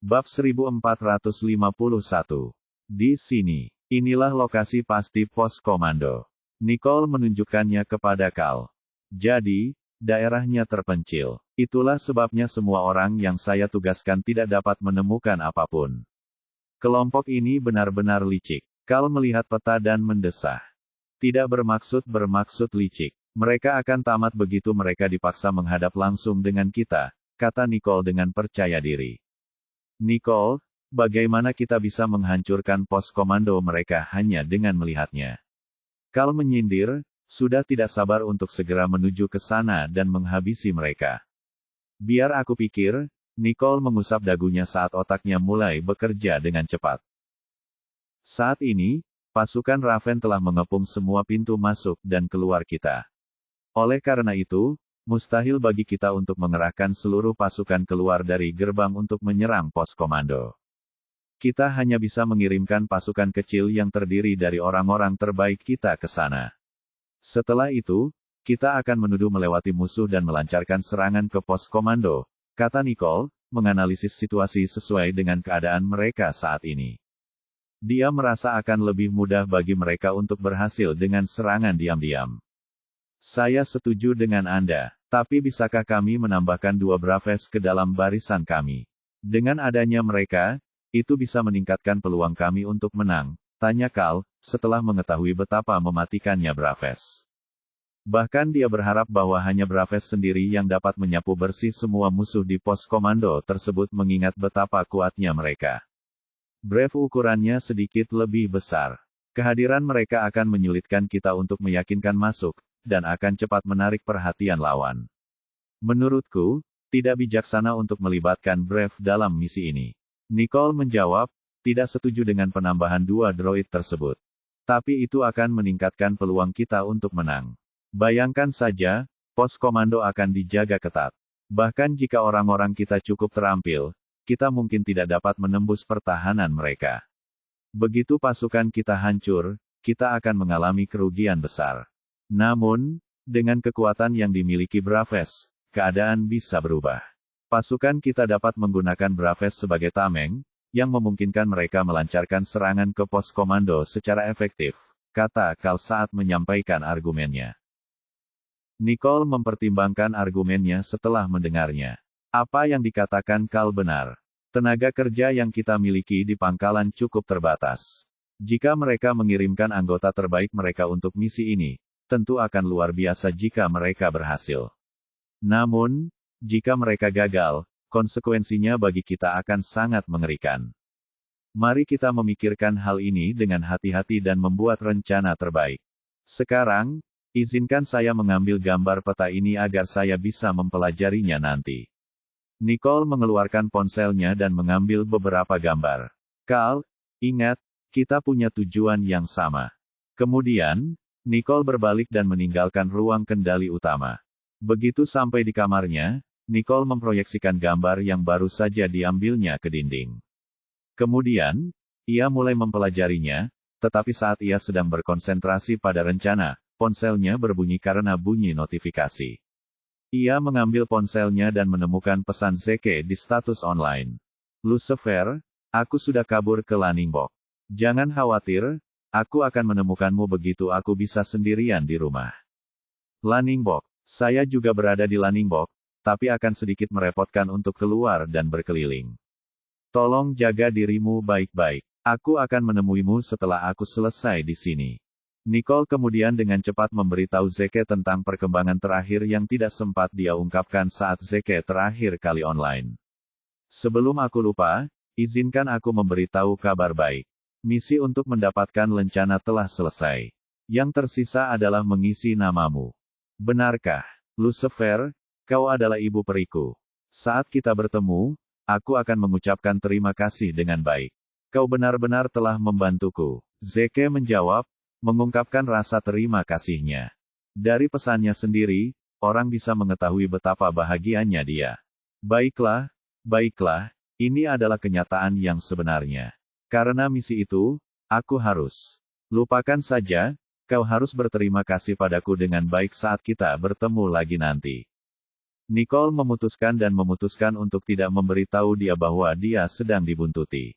Bab 1451. Di sini, inilah lokasi pasti pos komando. Nicole menunjukkannya kepada Cal. Jadi, daerahnya terpencil. Itulah sebabnya semua orang yang saya tugaskan tidak dapat menemukan apapun. Kelompok ini benar-benar licik. Cal melihat peta dan mendesah. Tidak bermaksud licik. Mereka akan tamat begitu mereka dipaksa menghadap langsung dengan kita, kata Nicole dengan percaya diri. Nicole, bagaimana kita bisa menghancurkan pos komando mereka hanya dengan melihatnya? Cal menyindir, sudah tidak sabar untuk segera menuju ke sana dan menghabisi mereka. Biar aku pikir, Nicole mengusap dagunya saat otaknya mulai bekerja dengan cepat. Saat ini, pasukan Raven telah mengepung semua pintu masuk dan keluar kita. Oleh karena itu, mustahil bagi kita untuk mengerahkan seluruh pasukan keluar dari gerbang untuk menyerang pos komando. Kita hanya bisa mengirimkan pasukan kecil yang terdiri dari orang-orang terbaik kita ke sana. Setelah itu, kita akan menuju melewati musuh dan melancarkan serangan ke pos komando, kata Nicole, menganalisis situasi sesuai dengan keadaan mereka saat ini. Dia merasa akan lebih mudah bagi mereka untuk berhasil dengan serangan diam-diam. Saya setuju dengan Anda, tapi bisakah kami menambahkan 2 Braves ke dalam barisan kami? Dengan adanya mereka, itu bisa meningkatkan peluang kami untuk menang, tanya Cal, setelah mengetahui betapa mematikannya Braves. Bahkan dia berharap bahwa hanya Braves sendiri yang dapat menyapu bersih semua musuh di pos komando tersebut mengingat betapa kuatnya mereka. Brave ukurannya sedikit lebih besar. Kehadiran mereka akan menyulitkan kita untuk meyakinkan masuk, dan akan cepat menarik perhatian lawan. Menurutku, tidak bijaksana untuk melibatkan Brave dalam misi ini. Nicole menjawab, tidak setuju dengan penambahan 2 droid tersebut. Tapi itu akan meningkatkan peluang kita untuk menang. Bayangkan saja, pos komando akan dijaga ketat. Bahkan jika orang-orang kita cukup terampil, kita mungkin tidak dapat menembus pertahanan mereka. Begitu pasukan kita hancur, kita akan mengalami kerugian besar. Namun, dengan kekuatan yang dimiliki Braves, keadaan bisa berubah. Pasukan kita dapat menggunakan Braves sebagai tameng, yang memungkinkan mereka melancarkan serangan ke pos komando secara efektif, kata Cal saat menyampaikan argumennya. Nicole mempertimbangkan argumennya setelah mendengarnya. Apa yang dikatakan Cal benar. Tenaga kerja yang kita miliki di pangkalan cukup terbatas. Jika mereka mengirimkan anggota terbaik mereka untuk misi ini, tentu akan luar biasa jika mereka berhasil. Namun, jika mereka gagal, konsekuensinya bagi kita akan sangat mengerikan. Mari kita memikirkan hal ini dengan hati-hati dan membuat rencana terbaik. Sekarang, izinkan saya mengambil gambar peta ini agar saya bisa mempelajarinya nanti. Nicole mengeluarkan ponselnya dan mengambil beberapa gambar. Cal, ingat, kita punya tujuan yang sama. Kemudian, Nicole berbalik dan meninggalkan ruang kendali utama. Begitu sampai di kamarnya, Nicole memproyeksikan gambar yang baru saja diambilnya ke dinding. Kemudian, ia mulai mempelajarinya, tetapi saat ia sedang berkonsentrasi pada rencana, ponselnya berbunyi karena bunyi notifikasi. Ia mengambil ponselnya dan menemukan pesan Zeke di status online. Lucifer, aku sudah kabur ke Lanningbok. Jangan khawatir, aku akan menemukanmu begitu aku bisa sendirian di rumah. Lanningbok, saya juga berada di Lanningbok, tapi akan sedikit merepotkan untuk keluar dan berkeliling. Tolong jaga dirimu baik-baik. Aku akan menemuimu setelah aku selesai di sini. Nicole kemudian dengan cepat memberitahu Zeke tentang perkembangan terakhir yang tidak sempat dia ungkapkan saat Zeke terakhir kali online. Sebelum aku lupa, izinkan aku memberitahu kabar baik. Misi untuk mendapatkan lencana telah selesai. Yang tersisa adalah mengisi namamu. Benarkah, Lucifer, kau adalah ibu periku? Saat kita bertemu, aku akan mengucapkan terima kasih dengan baik. Kau benar-benar telah membantuku. Zeke menjawab, mengungkapkan rasa terima kasihnya. Dari pesannya sendiri, orang bisa mengetahui betapa bahagianya dia. Baiklah, ini adalah kenyataan yang sebenarnya. Karena misi itu, aku harus. Lupakan saja, kau harus berterima kasih padaku dengan baik saat kita bertemu lagi nanti. Nicole memutuskan untuk tidak memberitahu dia bahwa dia sedang dibuntuti.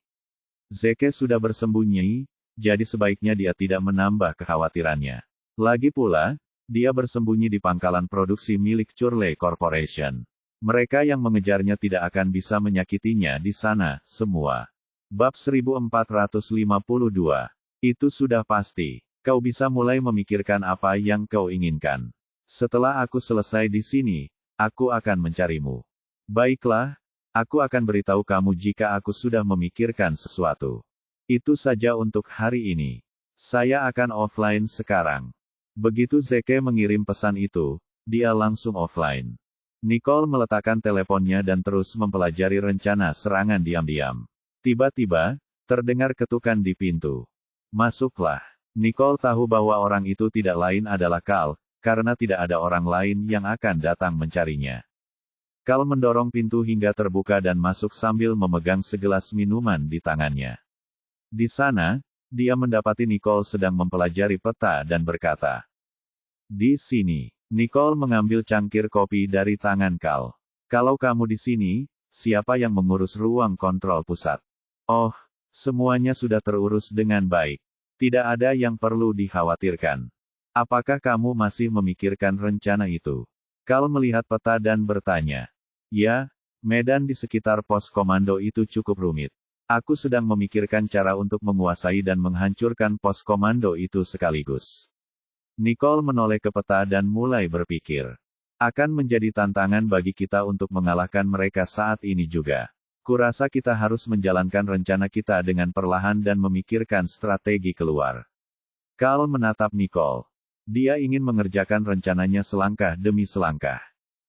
Zeke sudah bersembunyi, jadi sebaiknya dia tidak menambah kekhawatirannya. Lagi pula, dia bersembunyi di pangkalan produksi milik Churley Corporation. Mereka yang mengejarnya tidak akan bisa menyakitinya di sana, semua. Bab 1452. Itu sudah pasti. Kau bisa mulai memikirkan apa yang kau inginkan. Setelah aku selesai di sini, aku akan mencarimu. Baiklah, aku akan beritahu kamu jika aku sudah memikirkan sesuatu. Itu saja untuk hari ini. Saya akan offline sekarang. Begitu Zeke mengirim pesan itu, dia langsung offline. Nicole meletakkan teleponnya dan terus mempelajari rencana serangan diam-diam. Tiba-tiba, terdengar ketukan di pintu. Masuklah. Nicole tahu bahwa orang itu tidak lain adalah Carl, karena tidak ada orang lain yang akan datang mencarinya. Carl mendorong pintu hingga terbuka dan masuk sambil memegang segelas minuman di tangannya. Di sana, dia mendapati Nicole sedang mempelajari peta dan berkata, "Di sini." Nicole mengambil cangkir kopi dari tangan Carl. "Kalau kamu di sini, siapa yang mengurus ruang kontrol pusat?" "Oh, semuanya sudah terurus dengan baik. Tidak ada yang perlu dikhawatirkan. Apakah kamu masih memikirkan rencana itu?" Carl melihat peta dan bertanya. "Ya, medan di sekitar pos komando itu cukup rumit. Aku sedang memikirkan cara untuk menguasai dan menghancurkan pos komando itu sekaligus." Nicole menoleh ke peta dan mulai berpikir. Akan menjadi tantangan bagi kita untuk mengalahkan mereka saat ini juga. Kurasa kita harus menjalankan rencana kita dengan perlahan dan memikirkan strategi keluar. Carl menatap Nicole. Dia ingin mengerjakan rencananya selangkah demi selangkah.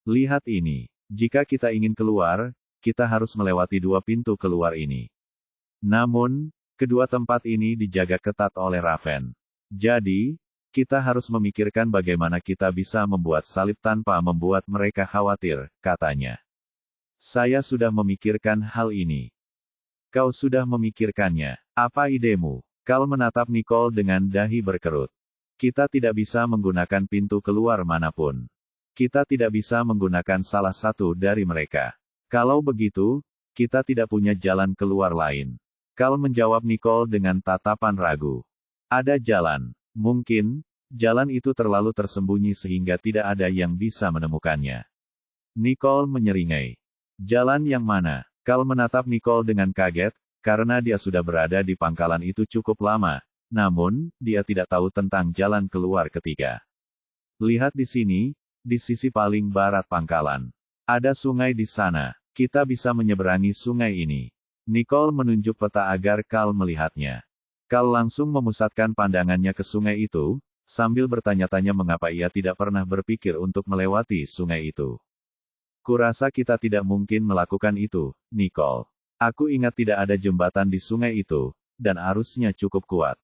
"Lihat ini. Jika kita ingin keluar, kita harus melewati dua pintu keluar ini. Namun, kedua tempat ini dijaga ketat oleh Raven. Jadi, kita harus memikirkan bagaimana kita bisa membuat salib tanpa membuat mereka khawatir," katanya. "Saya sudah memikirkan hal ini." "Kau sudah memikirkannya. Apa idemu?" Carl menatap Nicole dengan dahi berkerut. "Kita tidak bisa menggunakan pintu keluar manapun. Kita tidak bisa menggunakan salah satu dari mereka. Kalau begitu, kita tidak punya jalan keluar lain." Carl menjawab Nicole dengan tatapan ragu. "Ada jalan. Mungkin, jalan itu terlalu tersembunyi sehingga tidak ada yang bisa menemukannya." Nicole menyeringai. "Jalan yang mana?" Carl menatap Nicole dengan kaget, karena dia sudah berada di pangkalan itu cukup lama, namun, dia tidak tahu tentang jalan keluar ketiga. "Lihat di sini, di sisi paling barat pangkalan. Ada sungai di sana. Kita bisa menyeberangi sungai ini." Nicole menunjuk peta agar Carl melihatnya. Carl langsung memusatkan pandangannya ke sungai itu, sambil bertanya-tanya mengapa ia tidak pernah berpikir untuk melewati sungai itu. "Kurasa kita tidak mungkin melakukan itu, Nicole. Aku ingat tidak ada jembatan di sungai itu, dan arusnya cukup kuat.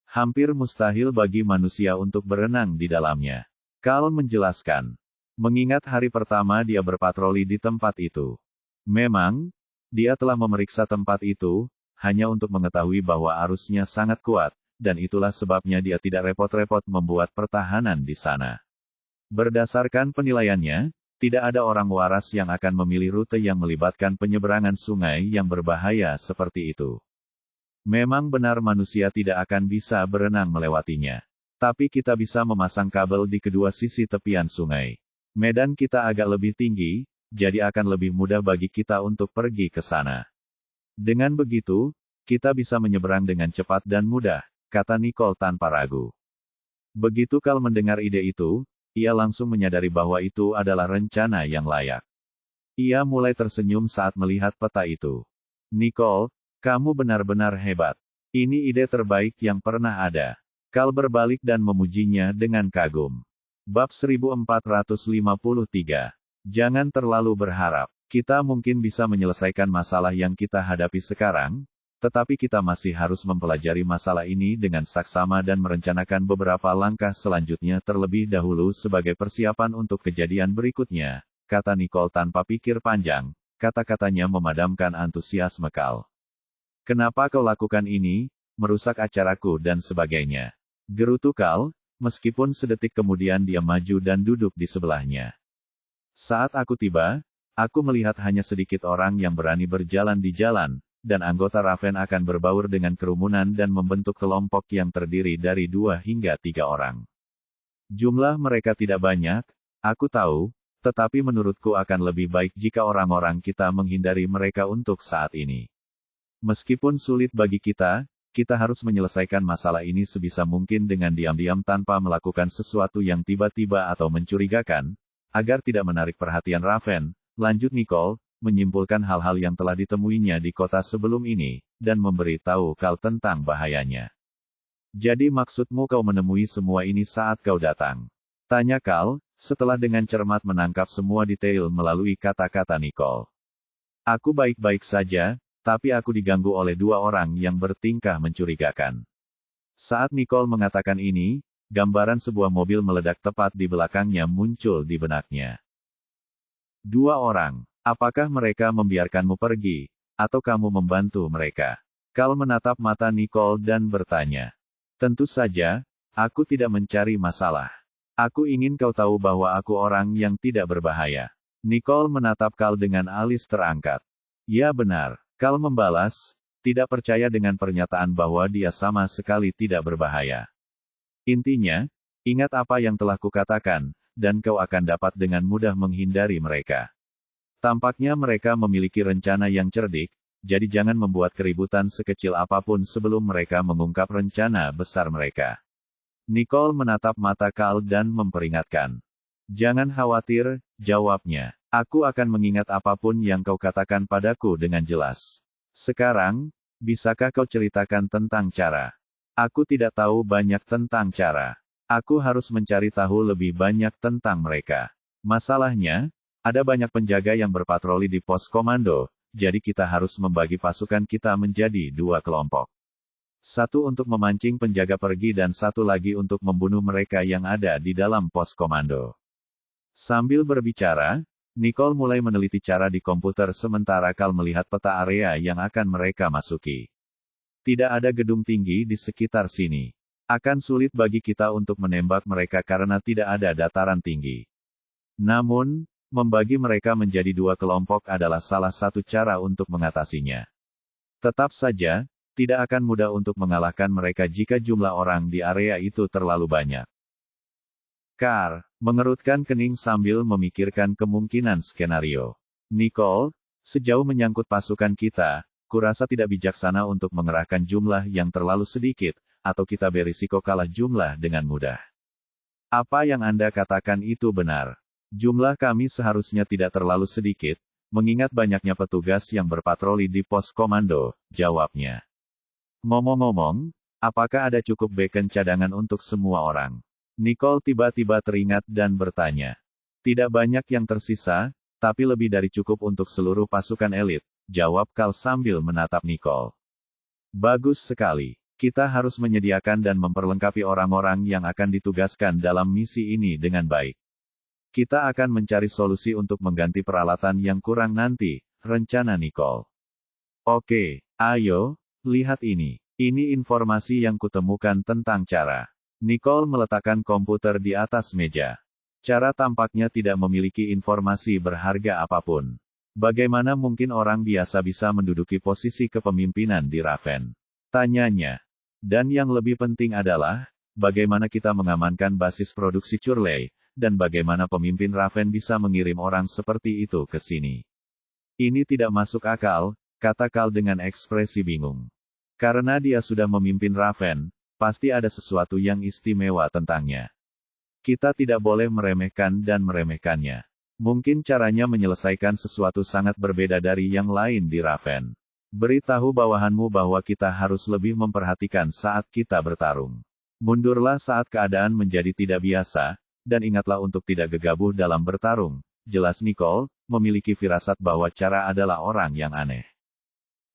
Hampir mustahil bagi manusia untuk berenang di dalamnya." Carl menjelaskan. Mengingat hari pertama dia berpatroli di tempat itu. Memang, dia telah memeriksa tempat itu, hanya untuk mengetahui bahwa arusnya sangat kuat, dan itulah sebabnya dia tidak repot-repot membuat pertahanan di sana. Berdasarkan penilaiannya, tidak ada orang waras yang akan memilih rute yang melibatkan penyeberangan sungai yang berbahaya seperti itu. Memang benar manusia tidak akan bisa berenang melewatinya. Tapi kita bisa memasang kabel di kedua sisi tepian sungai. Medan kita agak lebih tinggi, jadi akan lebih mudah bagi kita untuk pergi ke sana. Dengan begitu, kita bisa menyeberang dengan cepat dan mudah, kata Nicole tanpa ragu. Begitu Carl mendengar ide itu, ia langsung menyadari bahwa itu adalah rencana yang layak. Ia mulai tersenyum saat melihat peta itu. "Nicole, kamu benar-benar hebat. Ini ide terbaik yang pernah ada." Carl berbalik dan memujinya dengan kagum. Bab 1453. Jangan terlalu berharap. Kita mungkin bisa menyelesaikan masalah yang kita hadapi sekarang, tetapi kita masih harus mempelajari masalah ini dengan saksama dan merencanakan beberapa langkah selanjutnya terlebih dahulu sebagai persiapan untuk kejadian berikutnya, kata Nicole tanpa pikir panjang. Kata-katanya memadamkan antusiasme Carl. "Kenapa kau lakukan ini? Merusak acaraku dan sebagainya," gerutu Carl, meskipun sedetik kemudian dia maju dan duduk di sebelahnya. Saat aku tiba, aku melihat hanya sedikit orang yang berani berjalan di jalan, dan anggota Raven akan berbaur dengan kerumunan dan membentuk kelompok yang terdiri dari 2 hingga 3 orang. Jumlah mereka tidak banyak, aku tahu, tetapi menurutku akan lebih baik jika orang-orang kita menghindari mereka untuk saat ini. Meskipun sulit bagi kita harus menyelesaikan masalah ini sebisa mungkin dengan diam-diam tanpa melakukan sesuatu yang tiba-tiba atau mencurigakan, agar tidak menarik perhatian Raven, lanjut Nicole, menyimpulkan hal-hal yang telah ditemuinya di kota sebelum ini, dan memberi tahu Cal tentang bahayanya. Jadi maksudmu kau menemui semua ini saat kau datang? Tanya Cal, setelah dengan cermat menangkap semua detail melalui kata-kata Nicole. Aku baik-baik saja, tapi aku diganggu oleh 2 orang yang bertingkah mencurigakan. Saat Nicole mengatakan ini, gambaran sebuah mobil meledak tepat di belakangnya muncul di benaknya. 2 orang. Apakah mereka membiarkanmu pergi, atau kamu membantu mereka? Cal menatap mata Nicole dan bertanya. Tentu saja, aku tidak mencari masalah. Aku ingin kau tahu bahwa aku orang yang tidak berbahaya. Nicole menatap Cal dengan alis terangkat. Ya benar. Cal membalas, tidak percaya dengan pernyataan bahwa dia sama sekali tidak berbahaya. Intinya, ingat apa yang telah kukatakan, dan kau akan dapat dengan mudah menghindari mereka. Tampaknya mereka memiliki rencana yang cerdik, jadi jangan membuat keributan sekecil apapun sebelum mereka mengungkap rencana besar mereka. Nicole menatap mata Cal dan memperingatkan. Jangan khawatir, jawabnya. Aku akan mengingat apapun yang kau katakan padaku dengan jelas. Sekarang, bisakah kau ceritakan tentang cara? Aku tidak tahu banyak tentang cara. Aku harus mencari tahu lebih banyak tentang mereka. Masalahnya, ada banyak penjaga yang berpatroli di pos komando, jadi kita harus membagi pasukan kita menjadi 2 kelompok. 1 untuk memancing penjaga pergi dan 1 lagi untuk membunuh mereka yang ada di dalam pos komando. Sambil berbicara, Nicole mulai meneliti cara di komputer sementara Cal melihat peta area yang akan mereka masuki. Tidak ada gedung tinggi di sekitar sini. Akan sulit bagi kita untuk menembak mereka karena tidak ada dataran tinggi. Namun, membagi mereka menjadi 2 kelompok adalah salah satu cara untuk mengatasinya. Tetap saja, tidak akan mudah untuk mengalahkan mereka jika jumlah orang di area itu terlalu banyak. Carr mengerutkan kening sambil memikirkan kemungkinan skenario. Nicole, sejauh menyangkut pasukan kita, kurasa tidak bijaksana untuk mengerahkan jumlah yang terlalu sedikit, atau kita berisiko kalah jumlah dengan mudah. Apa yang Anda katakan itu benar. Jumlah kami seharusnya tidak terlalu sedikit, mengingat banyaknya petugas yang berpatroli di pos komando, jawabnya. Ngomong-ngomong, apakah ada cukup bacon cadangan untuk semua orang? Nicole tiba-tiba teringat dan bertanya. Tidak banyak yang tersisa, tapi lebih dari cukup untuk seluruh pasukan elit, jawab Cal sambil menatap Nicole. Bagus sekali. Kita harus menyediakan dan memperlengkapi orang-orang yang akan ditugaskan dalam misi ini dengan baik. Kita akan mencari solusi untuk mengganti peralatan yang kurang nanti, rencana Nicole. Oke, ayo, lihat ini. Ini informasi yang kutemukan tentang cara. Nicole meletakkan komputer di atas meja. Cara tampaknya tidak memiliki informasi berharga apapun. Bagaimana mungkin orang biasa bisa menduduki posisi kepemimpinan di Raven? Tanyanya. Dan yang lebih penting adalah, bagaimana kita mengamankan basis produksi Curley, dan bagaimana pemimpin Raven bisa mengirim orang seperti itu ke sini. Ini tidak masuk akal, kata Cal dengan ekspresi bingung. Karena dia sudah memimpin Raven, pasti ada sesuatu yang istimewa tentangnya. Kita tidak boleh meremehkan dan meremehkannya. Mungkin caranya menyelesaikan sesuatu sangat berbeda dari yang lain di Raven. Beritahu bawahanmu bahwa kita harus lebih memperhatikan saat kita bertarung. Mundurlah saat keadaan menjadi tidak biasa, dan ingatlah untuk tidak gegabah dalam bertarung. Jelas Nicole, memiliki firasat bahwa cara adalah orang yang aneh.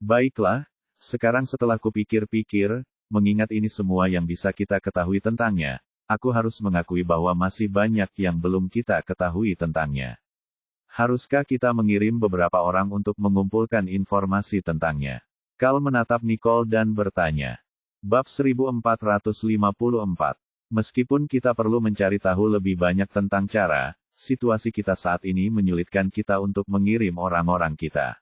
Baiklah, sekarang setelah kupikir-pikir, mengingat ini semua yang bisa kita ketahui tentangnya, aku harus mengakui bahwa masih banyak yang belum kita ketahui tentangnya. Haruskah kita mengirim beberapa orang untuk mengumpulkan informasi tentangnya? Cal menatap Nicole dan bertanya. Bab 1454. Meskipun kita perlu mencari tahu lebih banyak tentang cara, situasi kita saat ini menyulitkan kita untuk mengirim orang-orang kita.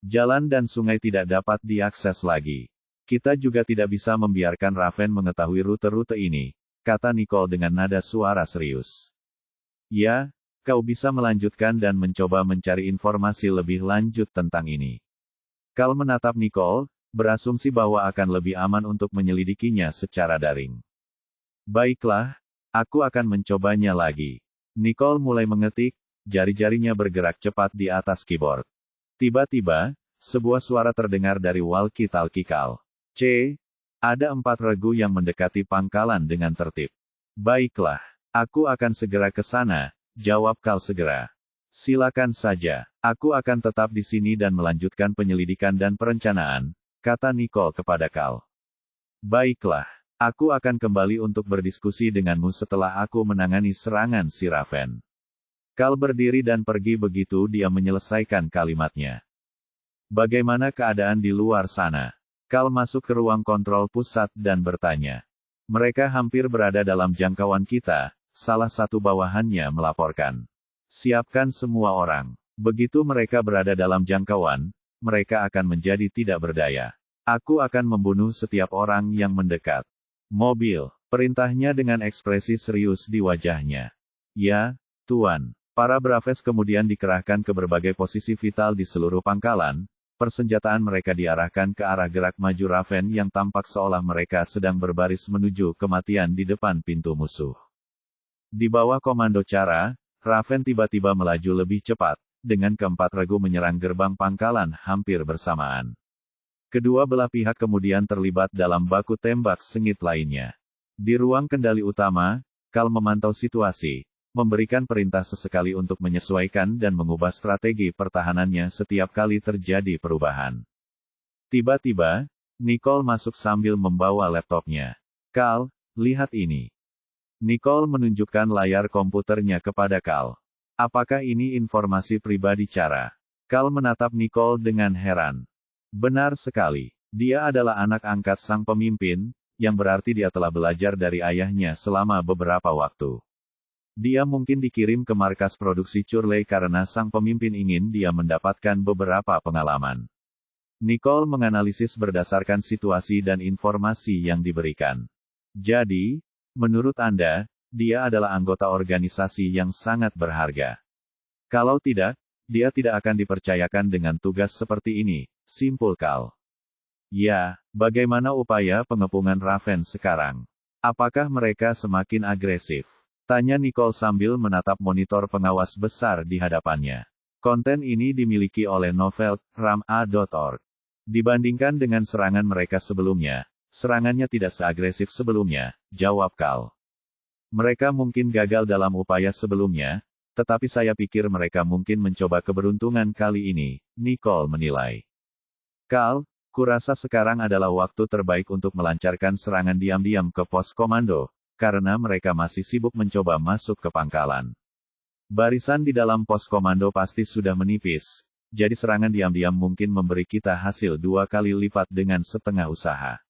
Jalan dan sungai tidak dapat diakses lagi. Kita juga tidak bisa membiarkan Raven mengetahui rute-rute ini, kata Nicole dengan nada suara serius. Ya, kau bisa melanjutkan dan mencoba mencari informasi lebih lanjut tentang ini. Cal menatap Nicole, berasumsi bahwa akan lebih aman untuk menyelidikinya secara daring. Baiklah, aku akan mencobanya lagi. Nicole mulai mengetik, jari-jarinya bergerak cepat di atas keyboard. Tiba-tiba, sebuah suara terdengar dari walkie-talkie Cal. Ada 4 regu yang mendekati pangkalan dengan tertib. Baiklah, aku akan segera ke sana, jawab Cal segera. Silakan saja, aku akan tetap di sini dan melanjutkan penyelidikan dan perencanaan, kata Nicole kepada Cal. Baiklah, aku akan kembali untuk berdiskusi denganmu setelah aku menangani serangan si Raven. Cal berdiri dan pergi begitu dia menyelesaikan kalimatnya. Bagaimana keadaan di luar sana? Cal masuk ke ruang kontrol pusat dan bertanya. Mereka hampir berada dalam jangkauan kita, salah satu bawahannya melaporkan. Siapkan semua orang. Begitu mereka berada dalam jangkauan, mereka akan menjadi tidak berdaya. Aku akan membunuh setiap orang yang mendekat. Mobil, perintahnya dengan ekspresi serius di wajahnya. Ya, Tuan. Para Braves kemudian dikerahkan ke berbagai posisi vital di seluruh pangkalan. Persenjataan mereka diarahkan ke arah gerak maju Raven yang tampak seolah mereka sedang berbaris menuju kematian di depan pintu musuh. Di bawah komando Cara, Raven tiba-tiba melaju lebih cepat, dengan keempat regu menyerang gerbang pangkalan hampir bersamaan. Kedua belah pihak kemudian terlibat dalam baku tembak sengit lainnya. Di ruang kendali utama, Cal memantau situasi, memberikan perintah sesekali untuk menyesuaikan dan mengubah strategi pertahanannya setiap kali terjadi perubahan. Tiba-tiba, Nicole masuk sambil membawa laptopnya. Cal, lihat ini. Nicole menunjukkan layar komputernya kepada Cal. Apakah ini informasi pribadi Cara? Cal menatap Nicole dengan heran. Benar sekali. Dia adalah anak angkat sang pemimpin, yang berarti dia telah belajar dari ayahnya selama beberapa waktu. Dia mungkin dikirim ke markas produksi Curley karena sang pemimpin ingin dia mendapatkan beberapa pengalaman. Nicole menganalisis berdasarkan situasi dan informasi yang diberikan. Jadi, menurut Anda, dia adalah anggota organisasi yang sangat berharga. Kalau tidak, dia tidak akan dipercayakan dengan tugas seperti ini, simpul Cal. Ya, bagaimana upaya pengepungan Raven sekarang? Apakah mereka semakin agresif? Tanya Nicole sambil menatap monitor pengawas besar di hadapannya. Konten ini dimiliki oleh novel.ram.org. Dibandingkan dengan serangan mereka sebelumnya, serangannya tidak seagresif sebelumnya, jawab Cal. Mereka mungkin gagal dalam upaya sebelumnya, tetapi saya pikir mereka mungkin mencoba keberuntungan kali ini, Nicole menilai. Cal, kurasa sekarang adalah waktu terbaik untuk melancarkan serangan diam-diam ke pos komando, karena mereka masih sibuk mencoba masuk ke pangkalan. Barisan di dalam pos komando pasti sudah menipis, jadi serangan diam-diam mungkin memberi kita hasil 2 kali lipat dengan setengah usaha.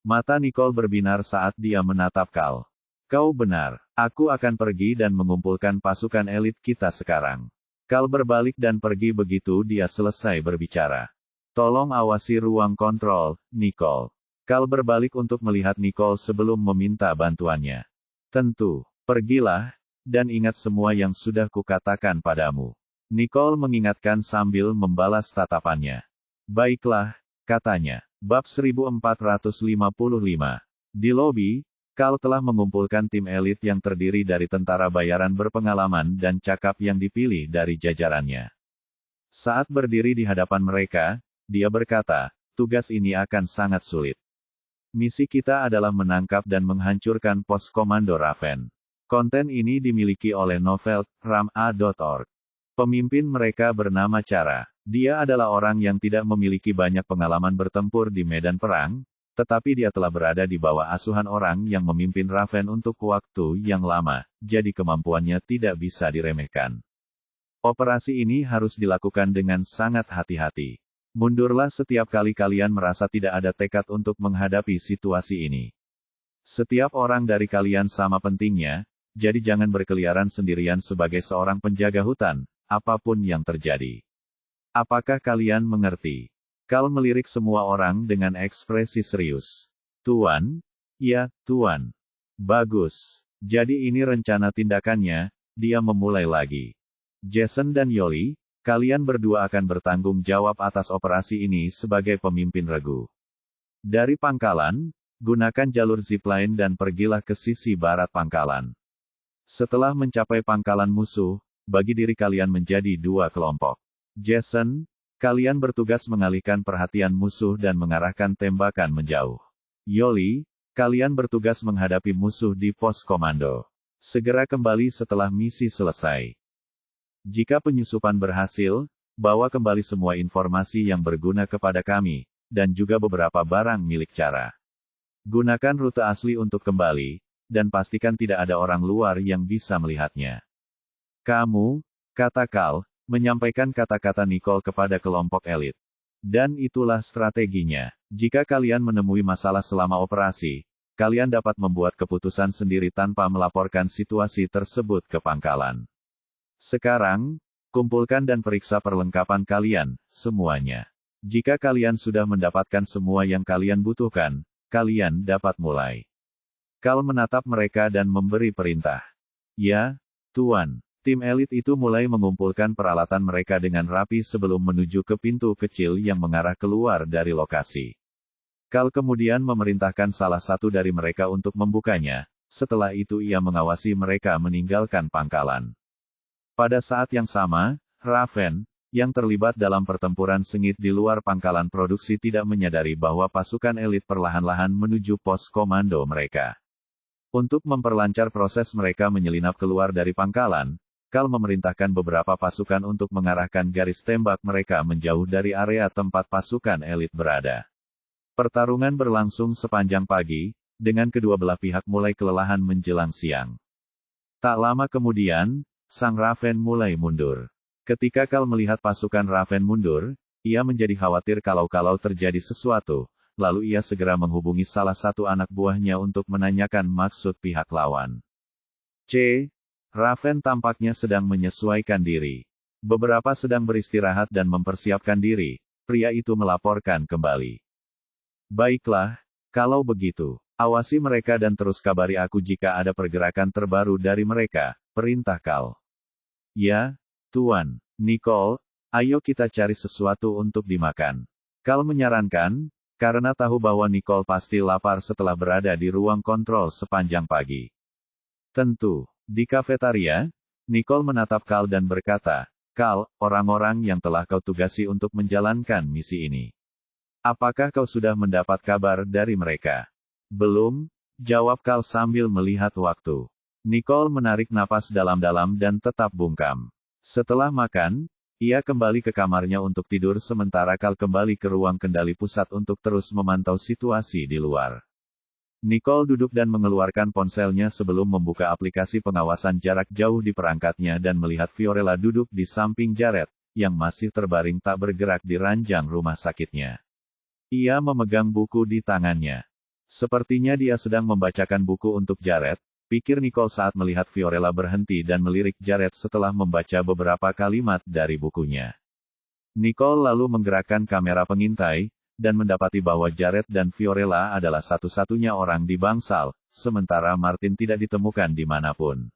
Mata Nicole berbinar saat dia menatap Cal. Kau benar, aku akan pergi dan mengumpulkan pasukan elit kita sekarang. Cal berbalik dan pergi begitu dia selesai berbicara. Tolong awasi ruang kontrol, Nicole. Cal berbalik untuk melihat Nicole sebelum meminta bantuannya. Tentu, pergilah, dan ingat semua yang sudah kukatakan padamu. Nicole mengingatkan sambil membalas tatapannya. Baiklah, katanya. Bab 1455. Di lobi, Cal telah mengumpulkan tim elit yang terdiri dari tentara bayaran berpengalaman dan cakap yang dipilih dari jajarannya. Saat berdiri di hadapan mereka, dia berkata, tugas ini akan sangat sulit. Misi kita adalah menangkap dan menghancurkan pos komando Raven. Konten ini dimiliki oleh novel.ram.org. Pemimpin mereka bernama Cara. Dia adalah orang yang tidak memiliki banyak pengalaman bertempur di medan perang, tetapi dia telah berada di bawah asuhan orang yang memimpin Raven untuk waktu yang lama, jadi kemampuannya tidak bisa diremehkan. Operasi ini harus dilakukan dengan sangat hati-hati. Mundurlah setiap kali kalian merasa tidak ada tekad untuk menghadapi situasi ini. Setiap orang dari kalian sama pentingnya, jadi jangan berkeliaran sendirian sebagai seorang penjaga hutan, apapun yang terjadi. Apakah kalian mengerti? Kal melirik semua orang dengan ekspresi serius. Tuan? Ya, Tuan. Bagus. Jadi ini rencana tindakannya, dia memulai lagi. Jason dan Yoli, kalian berdua akan bertanggung jawab atas operasi ini sebagai pemimpin regu. Dari pangkalan, gunakan jalur zipline dan pergilah ke sisi barat pangkalan. Setelah mencapai pangkalan musuh, bagi diri kalian menjadi dua kelompok. Jason, kalian bertugas mengalihkan perhatian musuh dan mengarahkan tembakan menjauh. Yoli, kalian bertugas menghadapi musuh di pos komando. Segera kembali setelah misi selesai. Jika penyusupan berhasil, bawa kembali semua informasi yang berguna kepada kami, dan juga beberapa barang milik Cara. Gunakan rute asli untuk kembali, dan pastikan tidak ada orang luar yang bisa melihatnya. Kamu, kata Kal, menyampaikan kata-kata Nicole kepada kelompok elit. Dan itulah strateginya. Jika kalian menemui masalah selama operasi, kalian dapat membuat keputusan sendiri tanpa melaporkan situasi tersebut ke pangkalan. Sekarang, kumpulkan dan periksa perlengkapan kalian, semuanya. Jika kalian sudah mendapatkan semua yang kalian butuhkan, kalian dapat mulai. Kal menatap mereka dan memberi perintah. Ya, Tuan. Tim elit itu mulai mengumpulkan peralatan mereka dengan rapi sebelum menuju ke pintu kecil yang mengarah keluar dari lokasi. Kal kemudian memerintahkan salah satu dari mereka untuk membukanya, setelah itu ia mengawasi mereka meninggalkan pangkalan. Pada saat yang sama, Raven, yang terlibat dalam pertempuran sengit di luar pangkalan produksi tidak menyadari bahwa pasukan elit perlahan-lahan menuju pos komando mereka. Untuk memperlancar proses mereka menyelinap keluar dari pangkalan, Kal memerintahkan beberapa pasukan untuk mengarahkan garis tembak mereka menjauh dari area tempat pasukan elit berada. Pertarungan berlangsung sepanjang pagi, dengan kedua belah pihak mulai kelelahan menjelang siang. Tak lama kemudian, sang Raven mulai mundur. Ketika Kal melihat pasukan Raven mundur, ia menjadi khawatir kalau terjadi sesuatu, lalu ia segera menghubungi salah satu anak buahnya untuk menanyakan maksud pihak lawan. Raven tampaknya sedang menyesuaikan diri. Beberapa sedang beristirahat dan mempersiapkan diri, pria itu melaporkan kembali. Baiklah, kalau begitu, awasi mereka dan terus kabari aku jika ada pergerakan terbaru dari mereka, perintah Kal. Ya, Tuan. Nicole, ayo kita cari sesuatu untuk dimakan. Kal menyarankan, karena tahu bahwa Nicole pasti lapar setelah berada di ruang kontrol sepanjang pagi. Tentu, di kafetaria, Nicole menatap Kal dan berkata, Kal, orang-orang yang telah kau tugasi untuk menjalankan misi ini. Apakah kau sudah mendapat kabar dari mereka? Belum, jawab Kal sambil melihat waktu. Nicole menarik napas dalam-dalam dan tetap bungkam. Setelah makan, ia kembali ke kamarnya untuk tidur sementara Kal kembali ke ruang kendali pusat untuk terus memantau situasi di luar. Nicole duduk dan mengeluarkan ponselnya sebelum membuka aplikasi pengawasan jarak jauh di perangkatnya dan melihat Fiorella duduk di samping Jared, yang masih terbaring tak bergerak di ranjang rumah sakitnya. Ia memegang buku di tangannya. Sepertinya dia sedang membacakan buku untuk Jared, pikir Nicole saat melihat Fiorella berhenti dan melirik Jared setelah membaca beberapa kalimat dari bukunya. Nicole lalu menggerakkan kamera pengintai, dan mendapati bahwa Jared dan Fiorella adalah satu-satunya orang di bangsal, sementara Martin tidak ditemukan dimanapun.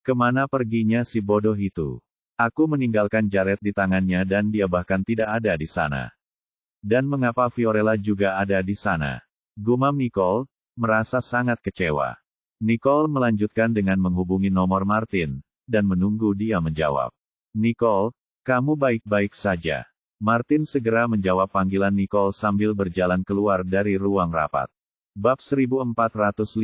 Kemana perginya si bodoh itu? Aku meninggalkan Jared di tangannya dan dia bahkan tidak ada di sana. Dan mengapa Fiorella juga ada di sana? Gumam Nicole, merasa sangat kecewa. Nicole melanjutkan dengan menghubungi nomor Martin, dan menunggu dia menjawab. Nicole, kamu baik-baik saja. Martin segera menjawab panggilan Nicole sambil berjalan keluar dari ruang rapat. Bab 1456.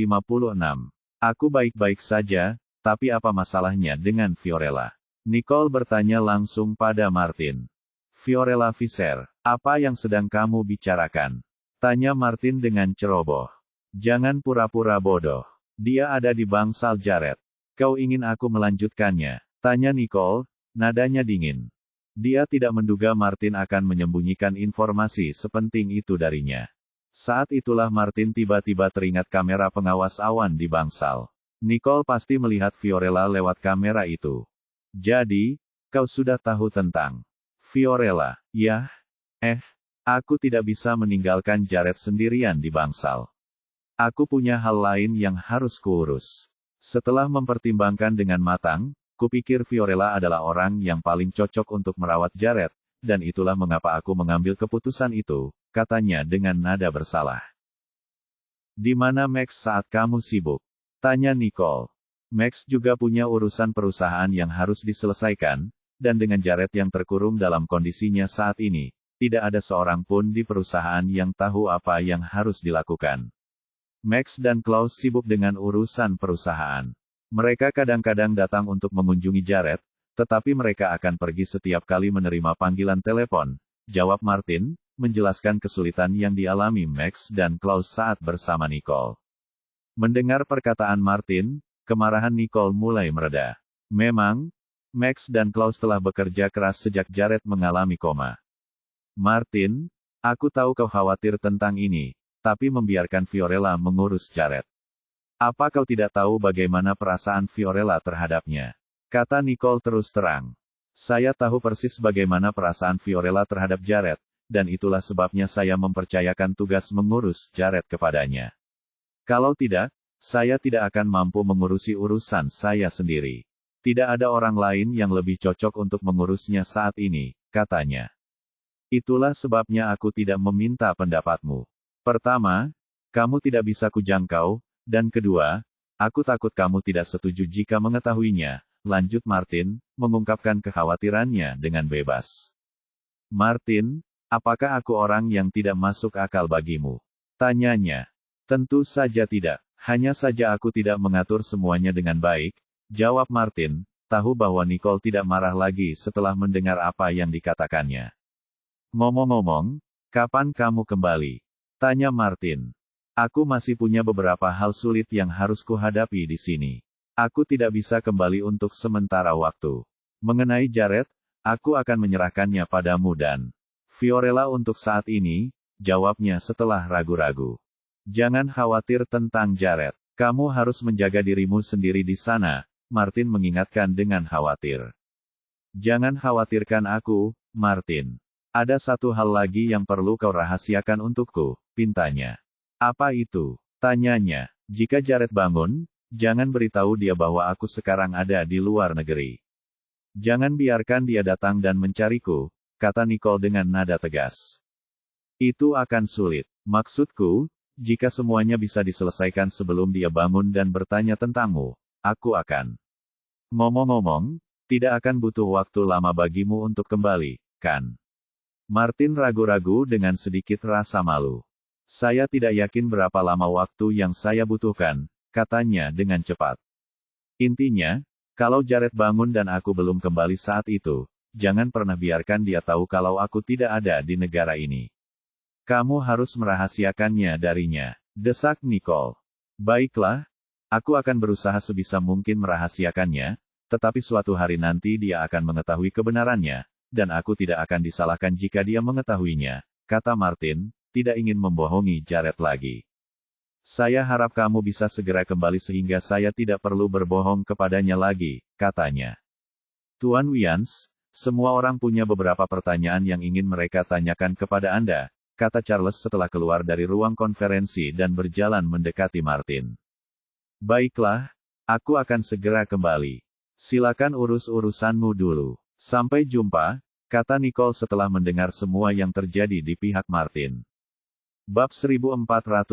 Aku baik-baik saja, tapi apa masalahnya dengan Fiorella? Nicole bertanya langsung pada Martin. Fiorella Visser, apa yang sedang kamu bicarakan? Tanya Martin dengan ceroboh. Jangan pura-pura bodoh. Dia ada di bangsal Jared. Kau ingin aku melanjutkannya? Tanya Nicole, nadanya dingin. Dia tidak menduga Martin akan menyembunyikan informasi sepenting itu darinya. Saat itulah Martin tiba-tiba teringat kamera pengawas awan di bangsal. Nicole pasti melihat Fiorella lewat kamera itu. Jadi, kau sudah tahu tentang Fiorella, yah? Aku tidak bisa meninggalkan Jared sendirian di bangsal. Aku punya hal lain yang harus kuurus. Setelah mempertimbangkan dengan matang, kupikir Fiorella adalah orang yang paling cocok untuk merawat Jared, dan itulah mengapa aku mengambil keputusan itu, katanya dengan nada bersalah. Di mana Max saat kamu sibuk? Tanya Nicole. Max juga punya urusan perusahaan yang harus diselesaikan, dan dengan Jared yang terkurung dalam kondisinya saat ini, tidak ada seorang pun di perusahaan yang tahu apa yang harus dilakukan. Max dan Klaus sibuk dengan urusan perusahaan. Mereka kadang-kadang datang untuk mengunjungi Jared, tetapi mereka akan pergi setiap kali menerima panggilan telepon, jawab Martin, menjelaskan kesulitan yang dialami Max dan Klaus saat bersama Nicole. Mendengar perkataan Martin, kemarahan Nicole mulai mereda. Memang, Max dan Klaus telah bekerja keras sejak Jared mengalami koma. Martin, aku tahu kau khawatir tentang ini, tapi membiarkan Fiorella mengurus Jared. Apa kau tidak tahu bagaimana perasaan Fiorella terhadapnya? Kata Nicole terus terang. Saya tahu persis bagaimana perasaan Fiorella terhadap Jared, dan itulah sebabnya saya mempercayakan tugas mengurus Jared kepadanya. Kalau tidak, saya tidak akan mampu mengurusi urusan saya sendiri. Tidak ada orang lain yang lebih cocok untuk mengurusnya saat ini, katanya. Itulah sebabnya aku tidak meminta pendapatmu. Pertama, kamu tidak bisa kujangkau, dan kedua, aku takut kamu tidak setuju jika mengetahuinya, lanjut Martin, mengungkapkan kekhawatirannya dengan bebas. Martin, apakah aku orang yang tidak masuk akal bagimu? Tanyanya. Tentu saja tidak, hanya saja aku tidak mengatur semuanya dengan baik, jawab Martin, tahu bahwa Nicole tidak marah lagi setelah mendengar apa yang dikatakannya. Ngomong-ngomong, kapan kamu kembali? Tanya Martin. Aku masih punya beberapa hal sulit yang harus kuhadapi di sini. Aku tidak bisa kembali untuk sementara waktu. Mengenai Jared, aku akan menyerahkannya padamu dan Fiorella untuk saat ini, jawabnya setelah ragu-ragu. Jangan khawatir tentang Jared. Kamu harus menjaga dirimu sendiri di sana, Martin mengingatkan dengan khawatir. Jangan khawatirkan aku, Martin. Ada satu hal lagi yang perlu kau rahasiakan untukku, pintanya. Apa itu? Tanyanya. Jika Jared bangun, jangan beritahu dia bahwa aku sekarang ada di luar negeri. Jangan biarkan dia datang dan mencariku, kata Nicole dengan nada tegas. Itu akan sulit. Maksudku, jika semuanya bisa diselesaikan sebelum dia bangun dan bertanya tentangmu, aku akan. Ngomong-ngomong, tidak akan butuh waktu lama bagimu untuk kembali, kan? Martin ragu-ragu dengan sedikit rasa malu. Saya tidak yakin berapa lama waktu yang saya butuhkan, katanya dengan cepat. Intinya, kalau Jared bangun dan aku belum kembali saat itu, jangan pernah biarkan dia tahu kalau aku tidak ada di negara ini. Kamu harus merahasiakannya darinya, desak Nicole. Baiklah, aku akan berusaha sebisa mungkin merahasiakannya, tetapi suatu hari nanti dia akan mengetahui kebenarannya, dan aku tidak akan disalahkan jika dia mengetahuinya, kata Martin, tidak ingin membohongi Jared lagi. Saya harap kamu bisa segera kembali sehingga saya tidak perlu berbohong kepadanya lagi, katanya. Tuan Wians, semua orang punya beberapa pertanyaan yang ingin mereka tanyakan kepada Anda, kata Charles setelah keluar dari ruang konferensi dan berjalan mendekati Martin. Baiklah, aku akan segera kembali. Silakan urus urusanmu dulu. Sampai jumpa, kata Nicole setelah mendengar semua yang terjadi di pihak Martin. Bab 1457.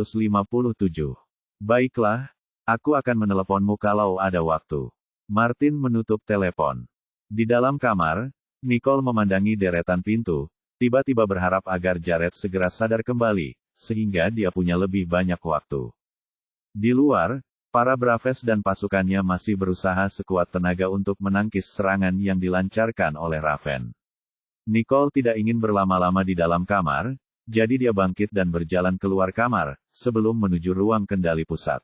Baiklah, aku akan meneleponmu kalau ada waktu. Martin menutup telepon. Di dalam kamar, Nicole memandangi deretan pintu, tiba-tiba berharap agar Jared segera sadar kembali, sehingga dia punya lebih banyak waktu. Di luar, para Braves dan pasukannya masih berusaha sekuat tenaga untuk menangkis serangan yang dilancarkan oleh Raven. Nicole tidak ingin berlama-lama di dalam kamar, jadi dia bangkit dan berjalan keluar kamar, sebelum menuju ruang kendali pusat.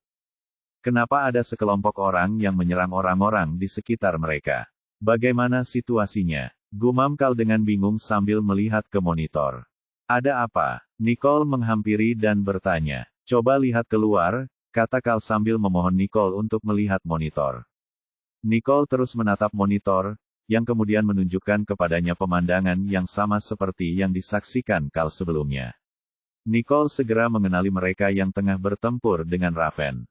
Kenapa ada sekelompok orang yang menyerang orang-orang di sekitar mereka? Bagaimana situasinya? Gumam Cal dengan bingung sambil melihat ke monitor. Ada apa? Nicole menghampiri dan bertanya. Coba lihat keluar, kata Carl sambil memohon Nicole untuk melihat monitor. Nicole terus menatap monitor, yang kemudian menunjukkan kepadanya pemandangan yang sama seperti yang disaksikan Carl sebelumnya. Nicole segera mengenali mereka yang tengah bertempur dengan Raven.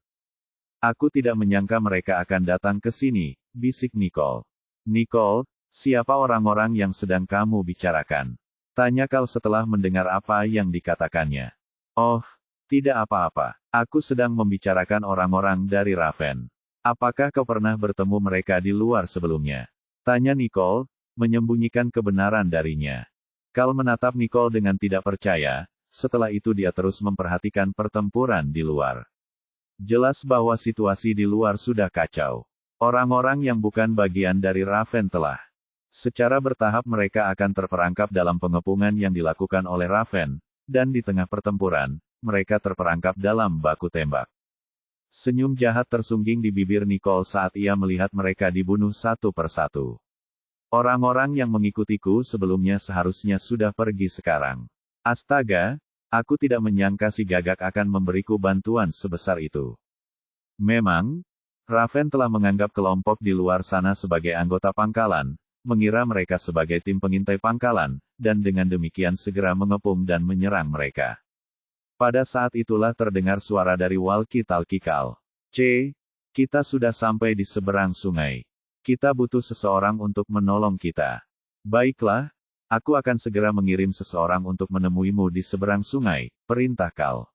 Aku tidak menyangka mereka akan datang ke sini, bisik Nicole. Nicole, siapa orang-orang yang sedang kamu bicarakan? Tanya Carl setelah mendengar apa yang dikatakannya. Oh, tidak apa-apa. Aku sedang membicarakan orang-orang dari Raven. Apakah kau pernah bertemu mereka di luar sebelumnya? Tanya Nicole, menyembunyikan kebenaran darinya. Carl menatap Nicole dengan tidak percaya, setelah itu dia terus memperhatikan pertempuran di luar. Jelas bahwa situasi di luar sudah kacau. Orang-orang yang bukan bagian dari Raven telah. Secara bertahap mereka akan terperangkap dalam pengepungan yang dilakukan oleh Raven, dan di tengah pertempuran, mereka terperangkap dalam baku tembak. Senyum jahat tersungging di bibir Nicole saat ia melihat mereka dibunuh satu persatu. Orang-orang yang mengikutiku sebelumnya seharusnya sudah pergi sekarang. Astaga, aku tidak menyangka si Gagak akan memberiku bantuan sebesar itu. Memang, Raven telah menganggap kelompok di luar sana sebagai anggota pangkalan, mengira mereka sebagai tim pengintai pangkalan, dan dengan demikian segera mengepung dan menyerang mereka. Pada saat itulah terdengar suara dari walkie-talkie Carl. Kita sudah sampai di seberang sungai. Kita butuh seseorang untuk menolong kita. Baiklah, aku akan segera mengirim seseorang untuk menemuimu di seberang sungai, perintah Carl.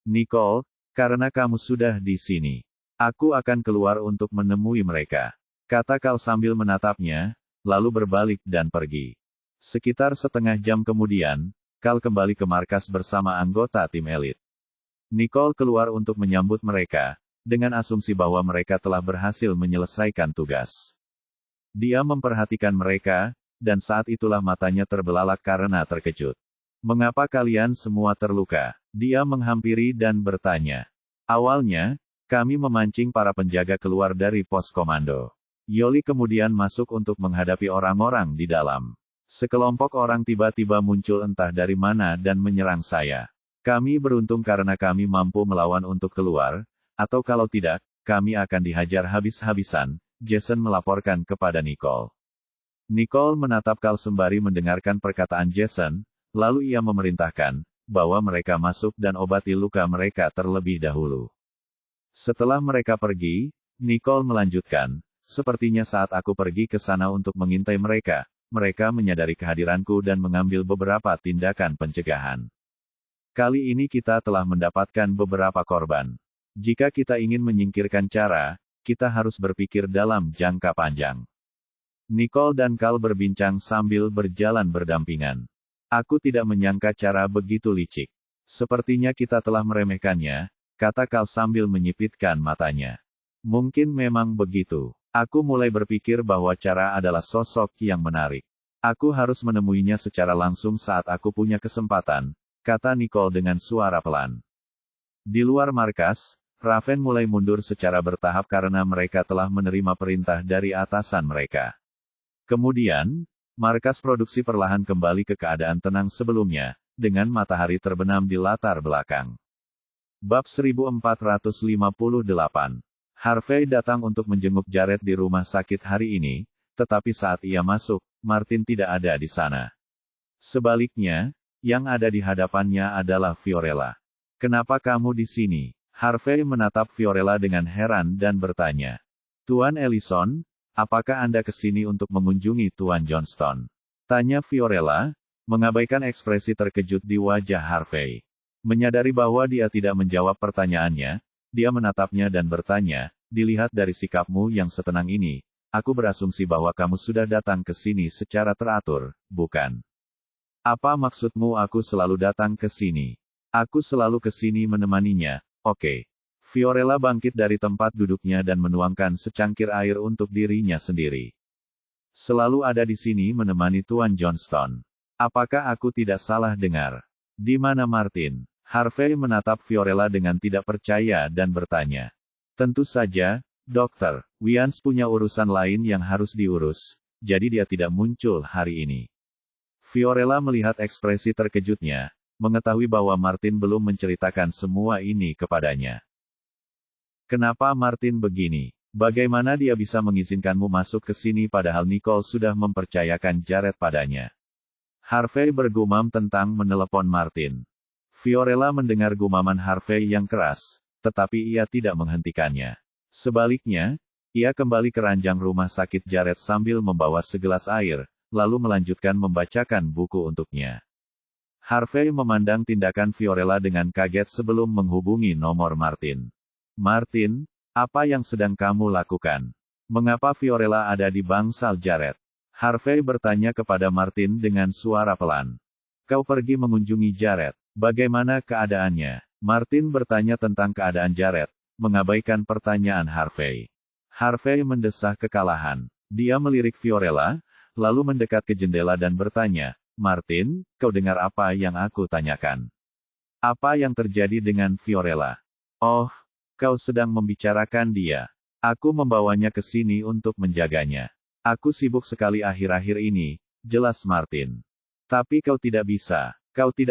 Nicole, karena kamu sudah di sini, aku akan keluar untuk menemui mereka, kata Carl sambil menatapnya, lalu berbalik dan pergi. Sekitar setengah jam kemudian, Carl kembali ke markas bersama anggota tim elit. Nicole keluar untuk menyambut mereka, dengan asumsi bahwa mereka telah berhasil menyelesaikan tugas. Dia memperhatikan mereka, dan saat itulah matanya terbelalak karena terkejut. Mengapa kalian semua terluka? Dia menghampiri dan bertanya. Awalnya, kami memancing para penjaga keluar dari pos komando. Yoli kemudian masuk untuk menghadapi orang-orang di dalam. Sekelompok orang tiba-tiba muncul entah dari mana dan menyerang saya. Kami beruntung karena kami mampu melawan untuk keluar, atau kalau tidak, kami akan dihajar habis-habisan, Jason melaporkan kepada Nicole. Nicole menatap Carl sembari mendengarkan perkataan Jason, lalu ia memerintahkan, bahwa mereka masuk dan obati luka mereka terlebih dahulu. Setelah mereka pergi, Nicole melanjutkan, sepertinya saat aku pergi ke sana untuk mengintai mereka menyadari kehadiranku dan mengambil beberapa tindakan pencegahan. Kali ini kita telah mendapatkan beberapa korban. Jika kita ingin menyingkirkan cara, kita harus berpikir dalam jangka panjang. Nicole dan Carl berbincang sambil berjalan berdampingan. Aku tidak menyangka cara begitu licik. Sepertinya kita telah meremehkannya, kata Carl sambil menyipitkan matanya. Mungkin memang begitu. Aku mulai berpikir bahwa cara adalah sosok yang menarik. Aku harus menemuinya secara langsung saat aku punya kesempatan, kata Nicole dengan suara pelan. Di luar markas, Raven mulai mundur secara bertahap karena mereka telah menerima perintah dari atasan mereka. Kemudian, markas produksi perlahan kembali ke keadaan tenang sebelumnya, dengan matahari terbenam di latar belakang. Bab 1458. Harvey datang untuk menjenguk Jared di rumah sakit hari ini, tetapi saat ia masuk, Martin tidak ada di sana. Sebaliknya, yang ada di hadapannya adalah Fiorella. Kenapa kamu di sini? Harvey menatap Fiorella dengan heran dan bertanya. Tuan Ellison, apakah Anda ke sini untuk mengunjungi Tuan Johnston? Tanya Fiorella, mengabaikan ekspresi terkejut di wajah Harvey. Menyadari bahwa dia tidak menjawab pertanyaannya, dia menatapnya dan bertanya, dilihat dari sikapmu yang setenang ini, aku berasumsi bahwa kamu sudah datang ke sini secara teratur, bukan? Apa maksudmu aku selalu datang ke sini? Aku selalu ke sini menemaninya, oke. Fiorella bangkit dari tempat duduknya dan menuangkan secangkir air untuk dirinya sendiri. Selalu ada di sini menemani Tuan Johnston. Apakah aku tidak salah dengar? Di mana Martin? Harvey menatap Fiorella dengan tidak percaya dan bertanya. Tentu saja, dokter, Wians punya urusan lain yang harus diurus, jadi dia tidak muncul hari ini. Fiorella melihat ekspresi terkejutnya, mengetahui bahwa Martin belum menceritakan semua ini kepadanya. Kenapa Martin begini? Bagaimana dia bisa mengizinkanmu masuk ke sini padahal Nicole sudah mempercayakan Jared padanya? Harvey bergumam tentang menelepon Martin. Fiorella mendengar gumaman Harvey yang keras, tetapi ia tidak menghentikannya. Sebaliknya, ia kembali ke ranjang rumah sakit Jared sambil membawa segelas air, lalu melanjutkan membacakan buku untuknya. Harvey memandang tindakan Fiorella dengan kaget sebelum menghubungi nomor Martin. Martin, apa yang sedang kamu lakukan? Mengapa Fiorella ada di bangsal Jared? Harvey bertanya kepada Martin dengan suara pelan. Kau pergi mengunjungi Jared. Bagaimana keadaannya? Martin bertanya tentang keadaan Jared, mengabaikan pertanyaan Harvey. Harvey mendesah kekalahan. Dia melirik Fiorella, lalu mendekat ke jendela dan bertanya, Martin, kau dengar apa yang aku tanyakan? Apa yang terjadi dengan Fiorella? Oh, kau sedang membicarakan dia. Aku membawanya ke sini untuk menjaganya. Aku sibuk sekali akhir-akhir ini, jelas Martin. Tapi kau tidak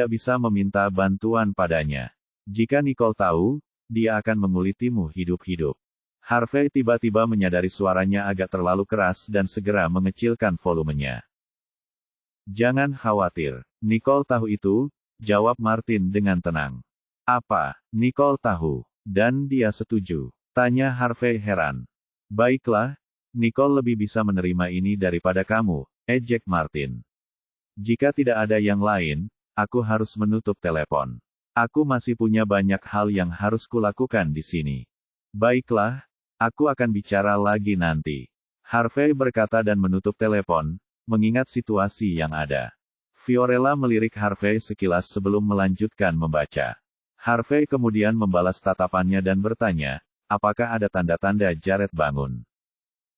bisa meminta bantuan padanya. Jika Nicole tahu, dia akan mengulitimu hidup-hidup. Harvey tiba-tiba menyadari suaranya agak terlalu keras dan segera mengecilkan volumenya. Jangan khawatir, Nicole tahu itu, jawab Martin dengan tenang. Apa, Nicole tahu? Dan dia setuju? Tanya Harvey heran. Baiklah, Nicole lebih bisa menerima ini daripada kamu, ejek Martin. Jika tidak ada yang lain, aku harus menutup telepon. Aku masih punya banyak hal yang harus kulakukan di sini. Baiklah, aku akan bicara lagi nanti. Harvey berkata dan menutup telepon, mengingat situasi yang ada. Fiorella melirik Harvey sekilas sebelum melanjutkan membaca. Harvey kemudian membalas tatapannya dan bertanya, apakah ada tanda-tanda Jared bangun?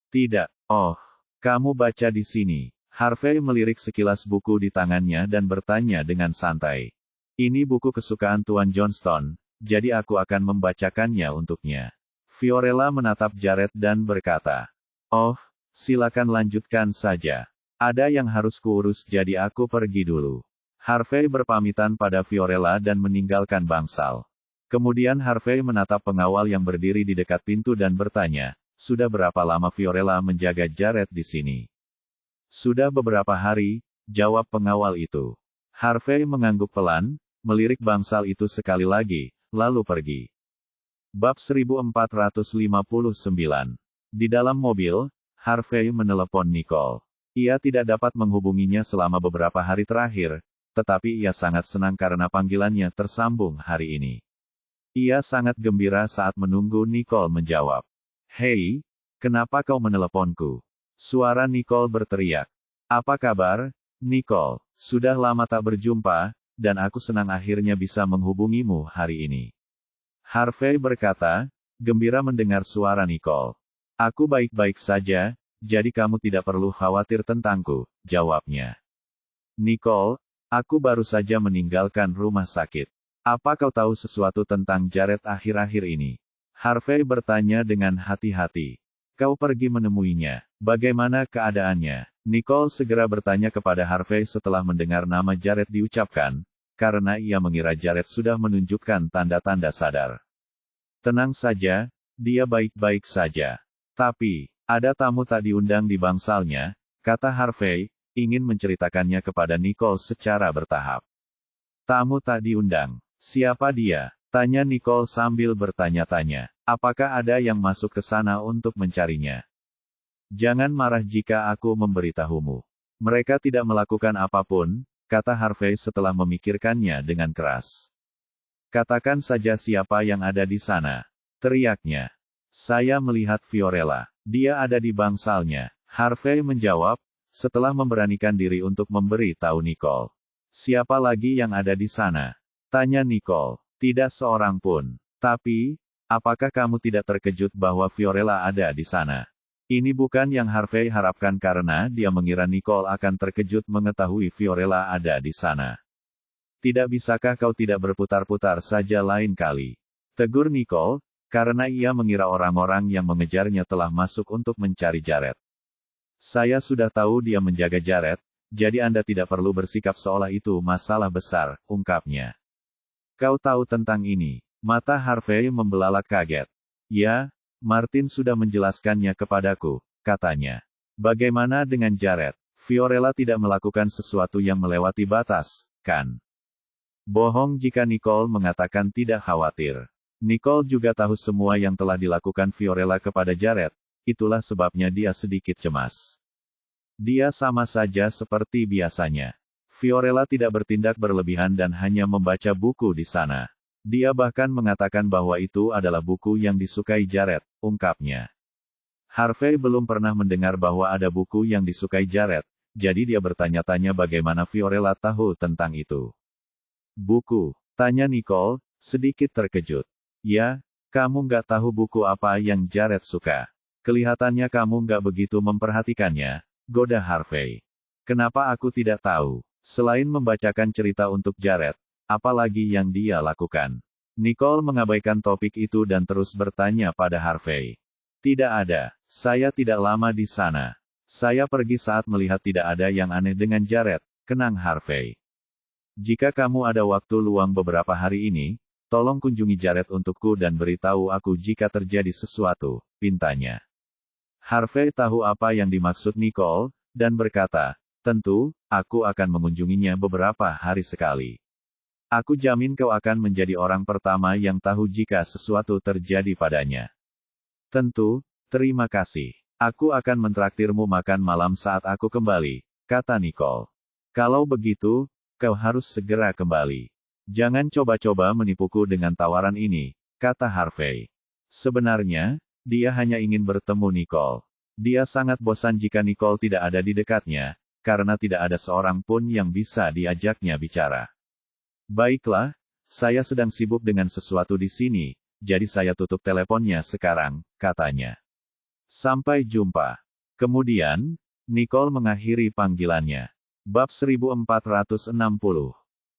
Tidak. Oh, kamu baca di sini. Harvey melirik sekilas buku di tangannya dan bertanya dengan santai. Ini buku kesukaan Tuan Johnston, jadi aku akan membacakannya untuknya. Fiorella menatap Jared dan berkata, oh, silakan lanjutkan saja. Ada yang harus kuurus jadi aku pergi dulu. Harvey berpamitan pada Fiorella dan meninggalkan bangsal. Kemudian Harvey menatap pengawal yang berdiri di dekat pintu dan bertanya, sudah berapa lama Fiorella menjaga Jared di sini? Sudah beberapa hari, jawab pengawal itu. Harvey mengangguk pelan, melirik bangsal itu sekali lagi, lalu pergi. Bab 1459. Di dalam mobil, Harvey menelepon Nicole. Ia tidak dapat menghubunginya selama beberapa hari terakhir, tetapi ia sangat senang karena panggilannya tersambung hari ini. Ia sangat gembira saat menunggu Nicole menjawab. Hei, kenapa kau meneleponku? Suara Nicole berteriak. Apa kabar, Nicole? Sudah lama tak berjumpa, dan aku senang akhirnya bisa menghubungimu hari ini. Harvey berkata, gembira mendengar suara Nicole. Aku baik-baik saja, jadi kamu tidak perlu khawatir tentangku, jawabnya. Nicole, aku baru saja meninggalkan rumah sakit. Apa kau tahu sesuatu tentang Jared akhir-akhir ini? Harvey bertanya dengan hati-hati. Kau pergi menemuinya. Bagaimana keadaannya? Nicole segera bertanya kepada Harvey setelah mendengar nama Jared diucapkan, karena ia mengira Jared sudah menunjukkan tanda-tanda sadar. Tenang saja, dia baik-baik saja. Tapi, ada tamu tak diundang di bangsalnya, kata Harvey, ingin menceritakannya kepada Nicole secara bertahap. Tamu tak diundang. Siapa dia? Tanya Nicole sambil bertanya-tanya. Apakah ada yang masuk ke sana untuk mencarinya? Jangan marah jika aku memberitahumu. Mereka tidak melakukan apapun, kata Harvey setelah memikirkannya dengan keras. Katakan saja siapa yang ada di sana. Teriaknya. Saya melihat Fiorella. Dia ada di bangsalnya. Harvey menjawab, setelah memberanikan diri untuk memberi tahu Nicole. Siapa lagi yang ada di sana? Tanya Nicole. Tidak seorang pun. Tapi, apakah kamu tidak terkejut bahwa Fiorella ada di sana? Ini bukan yang Harvey harapkan karena dia mengira Nicole akan terkejut mengetahui Fiorella ada di sana. Tidak bisakah kau tidak berputar-putar saja lain kali? Tegur Nicole, karena ia mengira orang-orang yang mengejarnya telah masuk untuk mencari Jared. Saya sudah tahu dia menjaga Jared, jadi Anda tidak perlu bersikap seolah itu masalah besar, ungkapnya. Kau tahu tentang ini? Mata Harvey membelalak kaget. Ya, Martin sudah menjelaskannya kepadaku, katanya. Bagaimana dengan Jared? Fiorella tidak melakukan sesuatu yang melewati batas, kan? Bohong jika Nicole mengatakan tidak khawatir. Nicole juga tahu semua yang telah dilakukan Fiorella kepada Jared, itulah sebabnya dia sedikit cemas. Dia sama saja seperti biasanya. Fiorella tidak bertindak berlebihan dan hanya membaca buku di sana. Dia bahkan mengatakan bahwa itu adalah buku yang disukai Jared, ungkapnya. Harvey belum pernah mendengar bahwa ada buku yang disukai Jared, jadi dia bertanya-tanya bagaimana Fiorella tahu tentang itu. Buku, tanya Nicole, sedikit terkejut. Ya, kamu nggak tahu buku apa yang Jared suka. Kelihatannya kamu nggak begitu memperhatikannya, goda Harvey. Kenapa aku tidak tahu? Selain membacakan cerita untuk Jared, apalagi yang dia lakukan? Nicole mengabaikan topik itu dan terus bertanya pada Harvey. Tidak ada, saya tidak lama di sana. Saya pergi saat melihat tidak ada yang aneh dengan Jared, kenang Harvey. Jika kamu ada waktu luang beberapa hari ini, tolong kunjungi Jared untukku dan beritahu aku jika terjadi sesuatu, pintanya. Harvey tahu apa yang dimaksud Nicole, dan berkata, tentu, aku akan mengunjunginya beberapa hari sekali. Aku jamin kau akan menjadi orang pertama yang tahu jika sesuatu terjadi padanya. Tentu, terima kasih. Aku akan mentraktirmu makan malam saat aku kembali, kata Nicole. Kalau begitu, kau harus segera kembali. Jangan coba-coba menipuku dengan tawaran ini, kata Harvey. Sebenarnya, dia hanya ingin bertemu Nicole. Dia sangat bosan jika Nicole tidak ada di dekatnya, karena tidak ada seorang pun yang bisa diajaknya bicara. Baiklah, saya sedang sibuk dengan sesuatu di sini, jadi saya tutup teleponnya sekarang, katanya. Sampai jumpa. Kemudian, Nicole mengakhiri panggilannya. Bab 1460.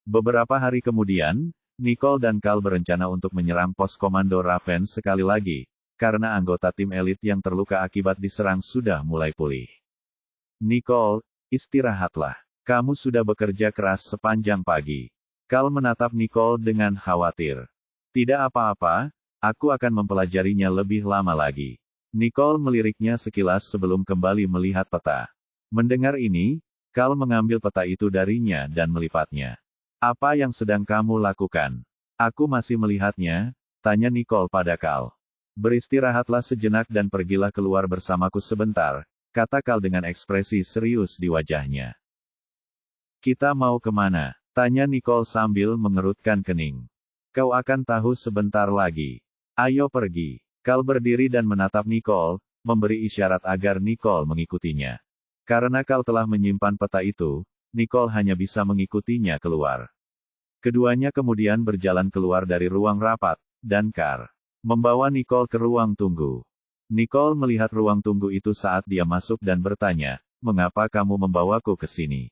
Beberapa hari kemudian, Nicole dan Cal berencana untuk menyerang pos komando Raven sekali lagi, karena anggota tim elit yang terluka akibat diserang sudah mulai pulih. Nicole, istirahatlah. Kamu sudah bekerja keras sepanjang pagi. Cal menatap Nicole dengan khawatir. Tidak apa-apa, aku akan mempelajarinya lebih lama lagi. Nicole meliriknya sekilas sebelum kembali melihat peta. Mendengar ini, Cal mengambil peta itu darinya dan melipatnya. Apa yang sedang kamu lakukan? Aku masih melihatnya, tanya Nicole pada Cal. Beristirahatlah sejenak dan pergilah keluar bersamaku sebentar, kata Cal dengan ekspresi serius di wajahnya. Kita mau kemana? Tanya Nicole sambil mengerutkan kening. Kau akan tahu sebentar lagi. Ayo pergi. Cal berdiri dan menatap Nicole, memberi isyarat agar Nicole mengikutinya. Karena Cal telah menyimpan peta itu, Nicole hanya bisa mengikutinya keluar. Keduanya kemudian berjalan keluar dari ruang rapat, dan Car membawa Nicole ke ruang tunggu. Nicole melihat ruang tunggu itu saat dia masuk dan bertanya, mengapa kamu membawaku ke sini?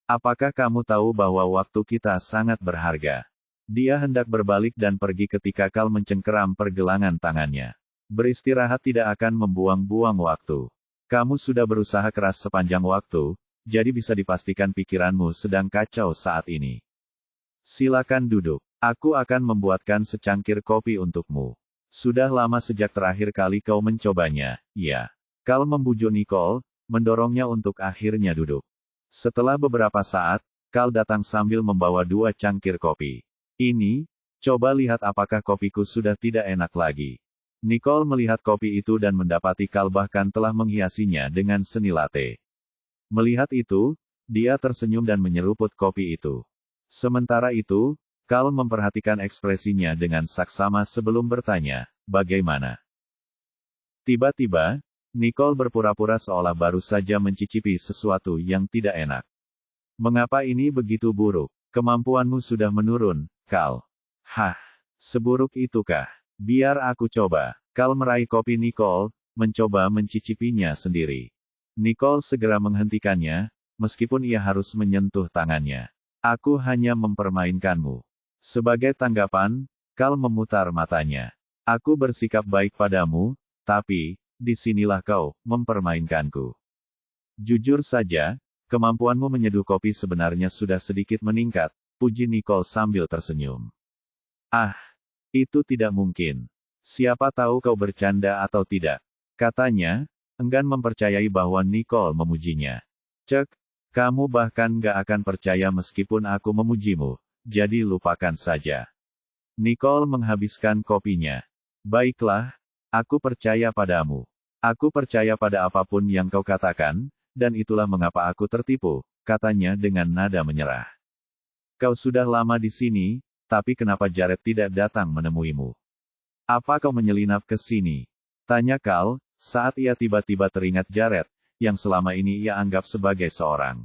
Apakah kamu tahu bahwa waktu kita sangat berharga? Dia hendak berbalik dan pergi ketika Cal mencengkeram pergelangan tangannya. Beristirahat tidak akan membuang-buang waktu. Kamu sudah berusaha keras sepanjang waktu, jadi bisa dipastikan pikiranmu sedang kacau saat ini. Silakan duduk. Aku akan membuatkan secangkir kopi untukmu. Sudah lama sejak terakhir kali kau mencobanya, ya. Cal membujuk Nicole, mendorongnya untuk akhirnya duduk. Setelah beberapa saat, Cal datang sambil membawa 2 cangkir kopi. Ini, coba lihat apakah kopiku sudah tidak enak lagi. Nicole melihat kopi itu dan mendapati Cal bahkan telah menghiasinya dengan seni latte. Melihat itu, dia tersenyum dan menyeruput kopi itu. Sementara itu, Cal memperhatikan ekspresinya dengan saksama sebelum bertanya, bagaimana? Tiba-tiba, Nicole berpura-pura seolah baru saja mencicipi sesuatu yang tidak enak. Mengapa ini begitu buruk? Kemampuanmu sudah menurun, Cal. Hah, seburuk itukah? Biar aku coba. Cal meraih kopi Nicole, mencoba mencicipinya sendiri. Nicole segera menghentikannya, meskipun ia harus menyentuh tangannya. Aku hanya mempermainkanmu. Sebagai tanggapan, Cal memutar matanya. Aku bersikap baik padamu, tapi, disinilah kau mempermainkanku. Jujur saja, kemampuanmu menyeduh kopi sebenarnya sudah sedikit meningkat, puji Nicole sambil tersenyum. Ah, itu tidak mungkin. Siapa tahu kau bercanda atau tidak. Katanya, enggan mempercayai bahwa Nicole memujinya. Cek, kamu bahkan gak akan percaya meskipun aku memujimu, jadi lupakan saja. Nicole menghabiskan kopinya. Baiklah, aku percaya padamu. Aku percaya pada apapun yang kau katakan, dan itulah mengapa aku tertipu, katanya dengan nada menyerah. Kau sudah lama di sini, tapi kenapa Jared tidak datang menemuimu? Apa kau menyelinap ke sini? Tanya Carl, saat ia tiba-tiba teringat Jared, yang selama ini ia anggap sebagai seorang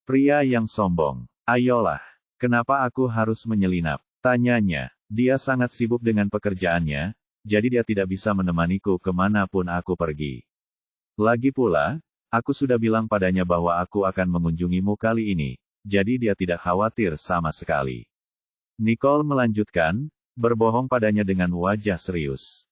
pria yang sombong. Ayolah, kenapa aku harus menyelinap? Tanyanya. Dia sangat sibuk dengan pekerjaannya, jadi dia tidak bisa menemaniku kemanapun aku pergi. Lagi pula, aku sudah bilang padanya bahwa aku akan mengunjungimu kali ini, jadi dia tidak khawatir sama sekali. Nicole melanjutkan, berbohong padanya dengan wajah serius.